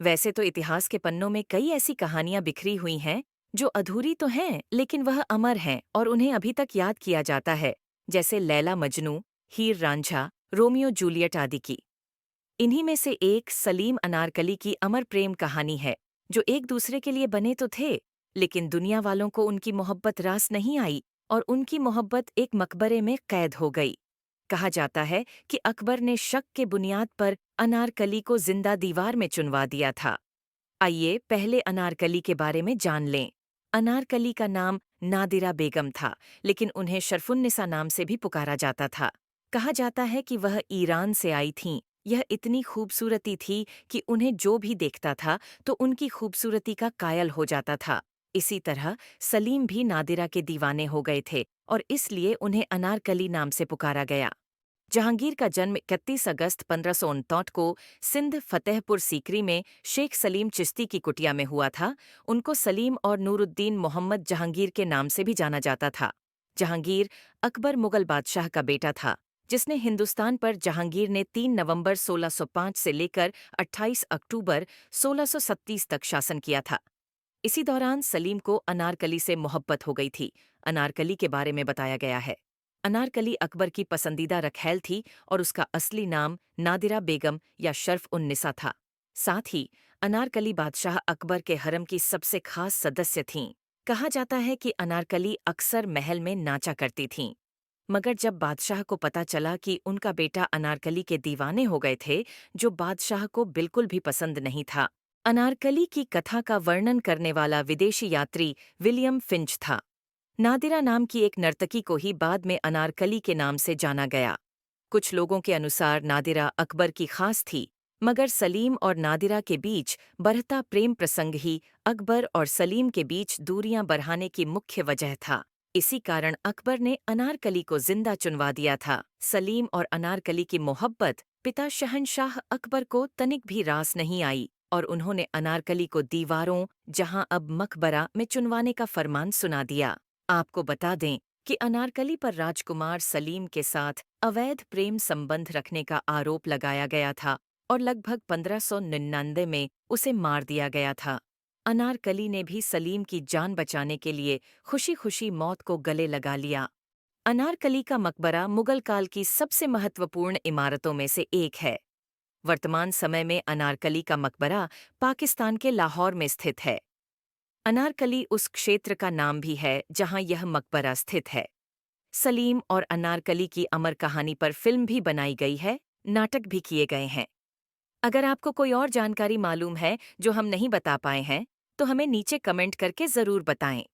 वैसे तो इतिहास के पन्नों में कई ऐसी कहानियां बिखरी हुई हैं जो अधूरी तो हैं लेकिन वह अमर हैं और उन्हें अभी तक याद किया जाता है, जैसे लैला मजनू, हीर रांझा, रोमियो जूलियट आदि की। इन्हीं में से एक सलीम अनारकली की अमर प्रेम कहानी है, जो एक दूसरे के लिए बने तो थे, लेकिन दुनिया वालों को उनकी मोहब्बत रास नहीं आई और उनकी मोहब्बत एक मकबरे में कैद हो गई। कहा जाता है कि अकबर ने शक के बुनियाद पर अनारकली को जिंदा दीवार में चुनवा दिया था। आइए पहले अनारकली के बारे में जान लें। अनारकली का नाम नादिरा बेगम था, लेकिन उन्हें शरफुन्निसा नाम से भी पुकारा जाता था। कहा जाता है कि वह ईरान से आई थीं। यह इतनी खूबसूरती थी कि उन्हें जो भी देखता था तो उनकी खूबसूरती का कायल हो जाता था। इसी तरह सलीम भी नादिरा के दीवाने हो गए थे और इसलिए उन्हें अनारकली नाम से पुकारा गया। जहांगीर का जन्म 31 अगस्त 1569 को सिंध फतेहपुर सीकरी में शेख सलीम चिश्ती की कुटिया में हुआ था। उनको सलीम और नूरुद्दीन मोहम्मद जहांगीर के नाम से भी जाना जाता था। जहांगीर अकबर मुगल बादशाह का बेटा था, जिसने हिंदुस्तान पर जहांगीर ने 3 नवंबर 1605 से लेकर 28 अक्टूबर 1637 तक शासन किया था। इसी दौरान सलीम को अनारकली से मोहब्बत हो गई थी। अनारकली के बारे में बताया गया है, अनारकली अकबर की पसंदीदा रखैल थी और उसका असली नाम नादिरा बेगम या शर्फ उन निसा था। साथ ही अनारकली बादशाह अकबर के हरम की सबसे खास सदस्य थीं। कहा जाता है कि अनारकली अक्सर महल में नाचा करती थीं। मगर जब बादशाह को पता चला कि उनका बेटा अनारकली के दीवाने हो गए थे, जो बादशाह को बिल्कुल भी पसंद नहीं था। अनारकली की कथा का वर्णन करने वाला विदेशी यात्री विलियम फिंच था। नादिरा नाम की एक नर्तकी को ही बाद में अनारकली के नाम से जाना गया। कुछ लोगों के अनुसार नादिरा अकबर की खास थी, मगर सलीम और नादिरा के बीच बढ़ता प्रेम प्रसंग ही अकबर और सलीम के बीच दूरियां बढ़ाने की मुख्य वजह था। इसी कारण अकबर ने अनारकली को जिंदा चुनवा दिया था। सलीम और अनारकली की मोहब्बत पिता शहंशाह अकबर को तनिक भी रास नहीं आई और उन्होंने अनारकली को दीवारों, जहां अब मकबरा, में चुनवाने का फरमान सुना दिया। आपको बता दें कि अनारकली पर राजकुमार सलीम के साथ अवैध प्रेम संबंध रखने का आरोप लगाया गया था और लगभग 1599 में उसे मार दिया गया था। अनारकली ने भी सलीम की जान बचाने के लिए खुशी खुशी मौत को गले लगा लिया। अनारकली का मकबरा मुगल काल की सबसे महत्वपूर्ण इमारतों में से एक है। वर्तमान समय में अनारकली का मकबरा पाकिस्तान के लाहौर में स्थित है। अनारकली उस क्षेत्र का नाम भी है जहां यह मकबरा स्थित है। सलीम और अनारकली की अमर कहानी पर फिल्म भी बनाई गई है, नाटक भी किए गए हैं। अगर आपको कोई और जानकारी मालूम है जो हम नहीं बता पाए हैं, तो हमें नीचे कमेंट करके जरूर बताएं।